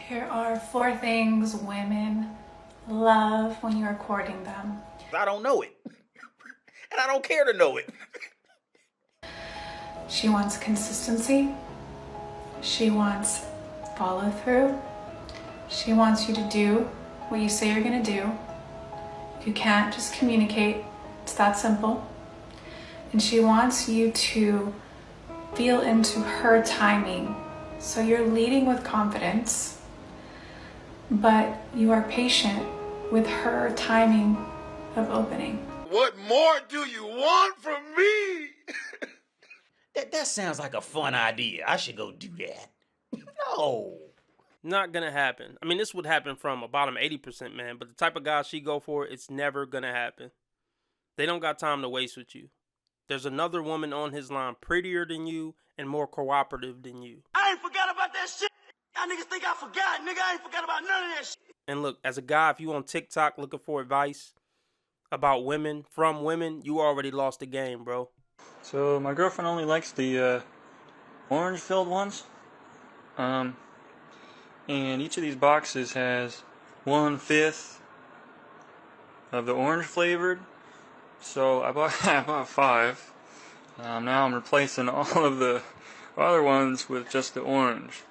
Here are 4 things women love when you're courting them. I don't know it. And I don't care to know it. She wants consistency. She wants follow through. She wants you to do what you say you're gonna do. If you can't, just communicate. It's that simple. And she wants you to feel into her timing. So you're leading with confidence, but you are patient with her timing of opening. What more do you want from me? That sounds like a fun idea. I should go do that. No. Not gonna happen. I mean, this would happen from a bottom 80% man, but the type of guy she go for, it's never gonna happen. They don't got time to waste with you. There's another woman on his line prettier than you and more cooperative than you. I ain't forgot about that shit. Y'all niggas think I forgot. Nigga, I ain't forgot about none of that shit. And look, as a guy, if you on TikTok looking for advice about women, from women, you already lost the game, bro. So my girlfriend only likes the orange-filled ones. And each of these boxes has 1/5 of the orange flavored. So I bought 5. Now I'm replacing all of the other ones with just the orange.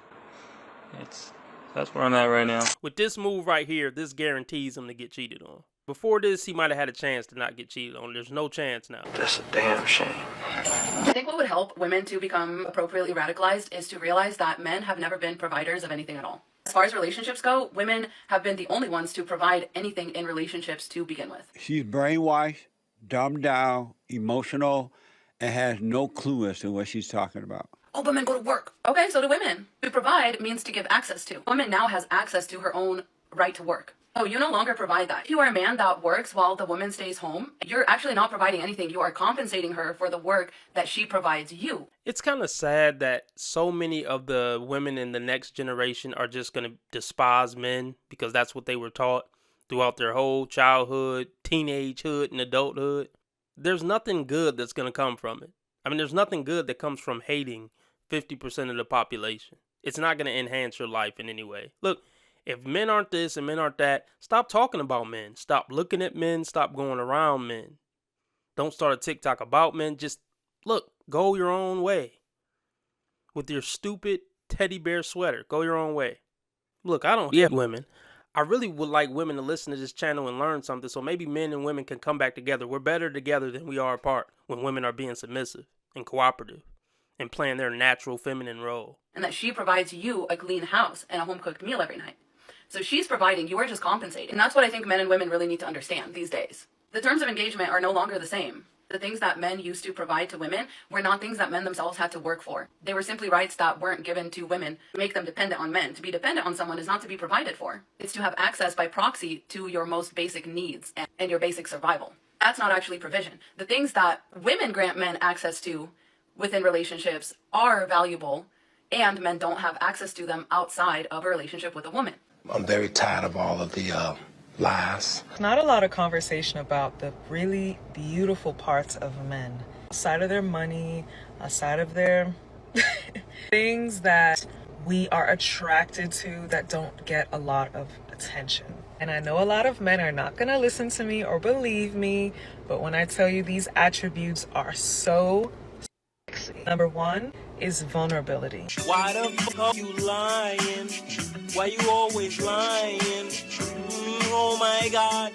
That's where I'm at right now. With this move right here, this guarantees him to get cheated on. Before this, he might have had a chance to not get cheated on. There's no chance now. That's a damn shame. I think what would help women to become appropriately radicalized is to realize that men have never been providers of anything at all. As far as relationships go, women have been the only ones to provide anything in relationships to begin with. She's brainwashed, dumbed down, emotional, and has no clue as to what she's talking about. Oh, but men go to work. Okay, so do women. To provide means to give access to. A woman now has access to her own right to work. Oh, you no longer provide that. If you are a man that works while the woman stays home, you're actually not providing anything. You are compensating her for the work that she provides you. It's kind of sad that so many of the women in the next generation are just going to despise men because that's what they were taught throughout their whole childhood, teenagehood, and adulthood. There's nothing good that's going to come from it. I mean, there's nothing good that comes from hating 50% of the population. It's not going to enhance your life in any way. Look, if men aren't this and men aren't that, stop talking about men. Stop looking at men. Stop going around men. Don't start a TikTok about men. Just look, go your own way. With your stupid teddy bear sweater, go your own way. Look, I don't hate women. I really would like women to listen to this channel and learn something, so maybe men and women can come back together. We're better together than we are apart when women are being submissive and cooperative and playing their natural feminine role. And that she provides you a clean house and a home-cooked meal every night. So she's providing, you are just compensating. And that's what I think men and women really need to understand these days. The terms of engagement are no longer the same. The things that men used to provide to women were not things that men themselves had to work for. They were simply rights that weren't given to women to make them dependent on men. To be dependent on someone is not to be provided for. It's to have access by proxy to your most basic needs and your basic survival. That's not actually provision. The things that women grant men access to within relationships are valuable, and men don't have access to them outside of a relationship with a woman. I'm very tired of all of the lies. Not a lot of conversation about the really beautiful parts of men. Aside of their money, aside of their things that we are attracted to that don't get a lot of attention. And I know a lot of men are not going to listen to me or believe me, but when I tell you these attributes are so sexy. Number 1 is vulnerability. Why the fuck you lying? Why you always lying? Oh my God.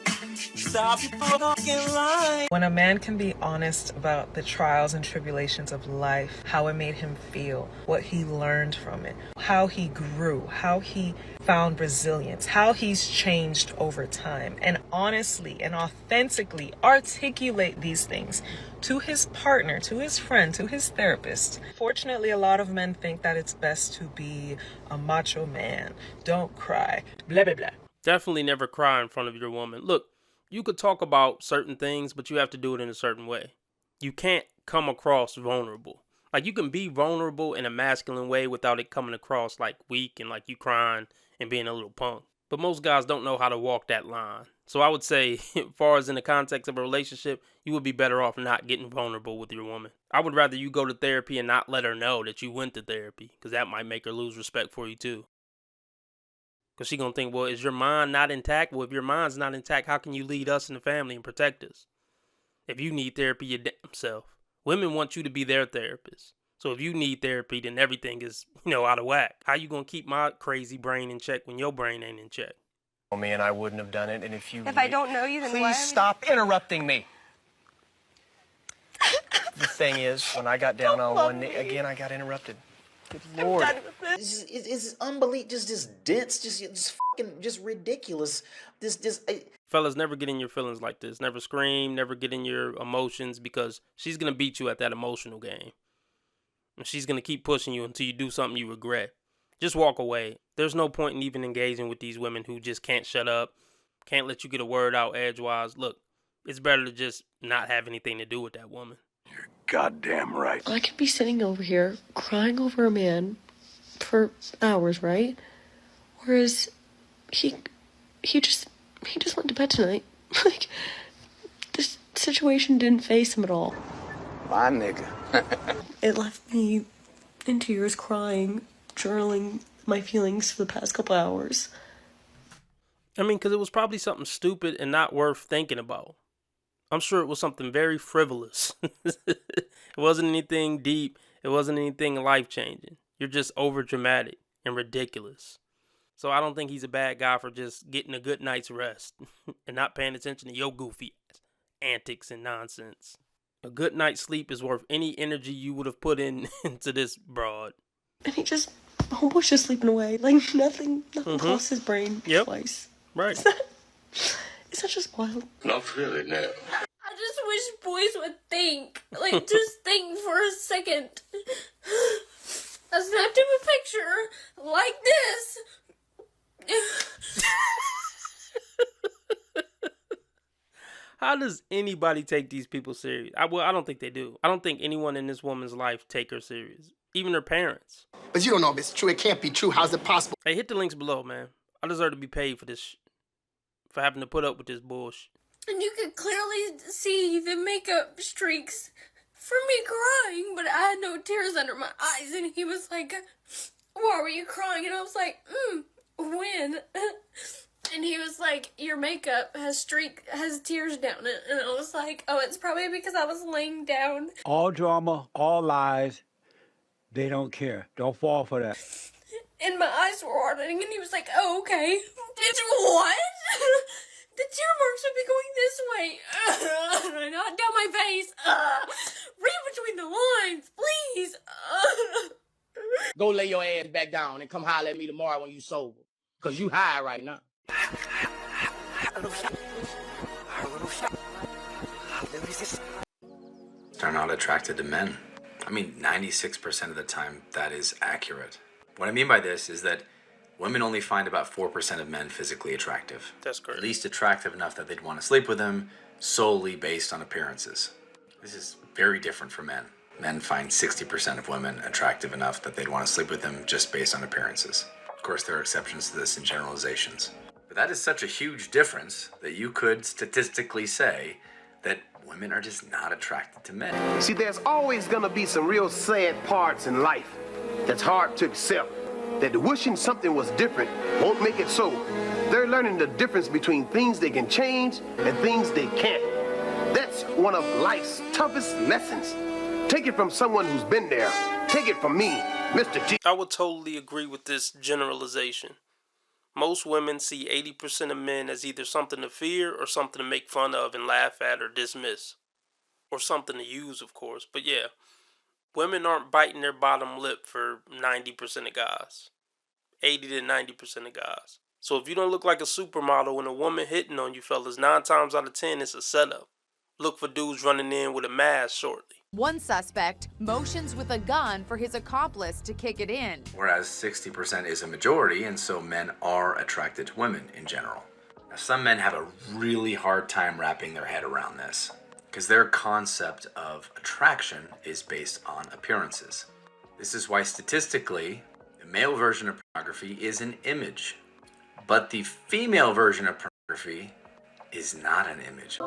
Stop your fucking lying. When a man can be honest about the trials and tribulations of life, how it made him feel, what he learned from it, how he grew, how he found resilience, how he's changed over time, and honestly and authentically articulate these things to his partner, to his friend, to his therapist. Fortunately, a lot of men think that it's best to be a macho man. Don't cry, blah, blah, blah. Definitely never cry in front of your woman. Look, you could talk about certain things, but you have to do it in a certain way. You can't come across vulnerable. Like, you can be vulnerable in a masculine way without it coming across like weak and like you crying and being a little punk. But most guys don't know how to walk that line. So I would say, as far as in the context of a relationship, you would be better off not getting vulnerable with your woman. I would rather you go to therapy and not let her know that you went to therapy, because that might make her lose respect for you too. Because she's going to think, well, is your mind not intact? Well, if your mind's not intact, how can you lead us and the family and protect us? If you need therapy your damn self. Women want you to be their therapist. So if you need therapy, then everything is, out of whack. How you going to keep my crazy brain in check when your brain ain't in check? Me and I wouldn't have done it, and if I don't know you, then please stop interrupting me. The thing is, when I got down on one knee again, I got interrupted. Good Lord. I'm done with this. It's unbelievable, just dense, just ridiculous. Fellas, never get in your feelings like this. Never scream, never get in your emotions, because she's going to beat you at that emotional game. And she's going to keep pushing you until you do something you regret. Just walk away. There's no point in even engaging with these women who just can't shut up, can't let you get a word out edgewise. Look, it's better to just not have anything to do with that woman. You're goddamn right. I could be sitting over here crying over a man for hours, right? Whereas he just went to bed tonight. Like, this situation didn't faze him at all. My nigga. It left me in tears, crying, journaling my feelings for the past couple hours. I mean, because it was probably something stupid and not worth thinking about. I'm sure it was something very frivolous. It wasn't anything deep. It wasn't anything life-changing. You're just over-dramatic and ridiculous. So I don't think he's a bad guy for just getting a good night's rest and not paying attention to your goofy ass antics and nonsense. A good night's sleep is worth any energy you would have put into this broad. And homeboy's just sleeping away. Like, nothing crossed his brain twice. Right. Is that just wild? Not really, no. I just wish boys would think. Like, just think for a second. I snapped him a picture like this. How does anybody take these people serious? I don't think they do. I don't think anyone in this woman's life take her serious. Even her parents. But you don't know if it's true. It can't be true. How's it possible? Hey, hit the links below, man. I deserve to be paid for this for having to put up with this bullshit. And you could clearly see the makeup streaks from me crying, but I had no tears under my eyes. And he was like, why were you crying? And I was like, when? And he was like, your makeup has tears down it. And I was like, oh, it's probably because I was laying down. All drama, all lies. They don't care. Don't fall for that. And my eyes were watering, and he was like, oh, okay. What? The tear marks would be going this way. Not down my face. Read between the lines, please. Go lay your ass back down and come holler at me tomorrow when you sober. Because you high right now. They're not attracted to men. I mean, 96% of the time, that is accurate. What I mean by this is that women only find about 4% of men physically attractive. That's correct. At least attractive enough that they'd want to sleep with them solely based on appearances. This is very different for men. Men find 60% of women attractive enough that they'd want to sleep with them just based on appearances. Of course, there are exceptions to this and generalizations. But that is such a huge difference that you could statistically say that women are just not attracted to men. See, there's always gonna be some real sad parts in life that's hard to accept. That wishing something was different won't make it so. They're learning the difference between things they can change and things they can't. That's one of life's toughest lessons. Take it from someone who's been there. Take it from me, Mr. G. I would totally agree with this generalization. Most women see 80% of men as either something to fear or something to make fun of and laugh at or dismiss. Or something to use, of course. But yeah, women aren't biting their bottom lip for 90% of guys. 80 to 90% of guys. So if you don't look like a supermodel when a woman hitting on you fellas, 9 times out of 10 it's a setup. Look for dudes running in with a mask shortly. One suspect motions with a gun for his accomplice to kick it in. Whereas 60% is a majority, and so men are attracted to women in general. Now, some men have a really hard time wrapping their head around this, because their concept of attraction is based on appearances. This is why statistically, the male version of pornography is an image, but the female version of pornography is not an image.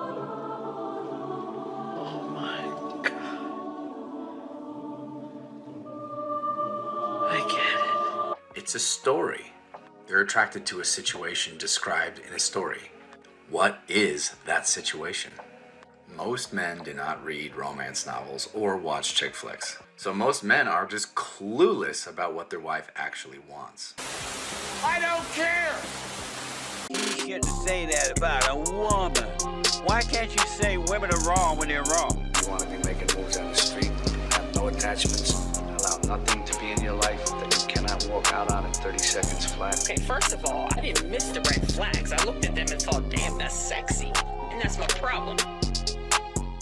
I get it. It's a story. They're attracted to a situation described in a story. What is that situation? Most men do not read romance novels or watch chick flicks. So most men are just clueless about what their wife actually wants. I don't care! You shouldn't say that about a woman. Why can't you say women are wrong when they're wrong? You want to be making moves on the street, have no attachments, allow nothing to be in your life that you cannot walk out on in 30 seconds flat. Okay, first of all, I didn't miss the red flags. I looked at them and thought, damn, that's sexy. And that's my problem.